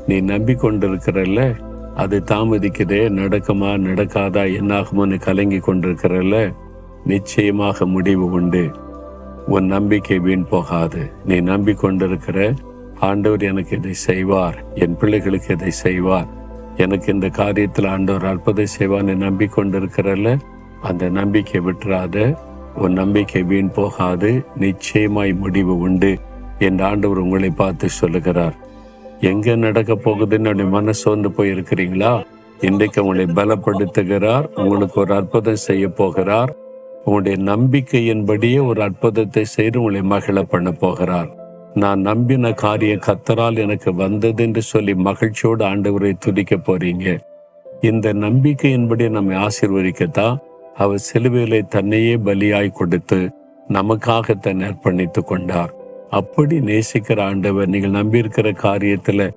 நீ நம்பிக்கொண்டிருக்கிறல்ல, அது தாமதிக்குதே, நடக்குமா நடக்காதா என்னாகுமோன்னு கலங்கி கொண்டிருக்கிறல்ல, நிச்சயமாக முடிவு உண்டு. உன் நம்பிக்கை வீண் போகாது. நீ நம்பிக்கொண்டிருக்கிற ஆண்டவர் எனக்கு இதை செய்வார், என் பிள்ளைகளுக்கு இதை செய்வார், எனக்கு இந்த காரியத்தில் ஆண்டவர் அற்புதம் செய்வார்னு நம்பிக்கொண்டிருக்கிறல்ல, அந்த நம்பிக்கை விட்டுறாத. உன் நம்பிக்கை வீண் போகாது, நிச்சயமாய் முடிவு உண்டு என்று ஆண்டவர் உங்களை பார்த்து சொல்லுகிறார். எங்க நடக்க போகுதுன்னு மனசு வந்து போய் இருக்கிறீங்களா? இன்றைக்கு உங்களை பலப்படுத்துகிறார். உங்களுக்கு ஒரு அற்புதம் செய்ய போகிறார். உங்களுடைய நம்பிக்கையின்படியே ஒரு அற்புதத்தை செய்து உங்களை மகிழ பண்ண போகிறார். நான் நம்பின காரியம் கர்த்தரால் எனக்கு வந்தது என்று சொல்லி மகிழ்ச்சியோடு ஆண்டவரை துதிக்க போறீங்க. இந்த நம்பிக்கையின்படி நம்மை ஆசீர்வதிக்கத்தான் அவர் சிலுவையிலே தன்னையே பலியாய் கொடுத்து நமக்காக தன்னை அர்ப்பணித்துக் கொண்டார். அப்படி நேசிக்கிற ஆண்டவர் நீங்கள் நம்பியிருக்கிற காரியத்துல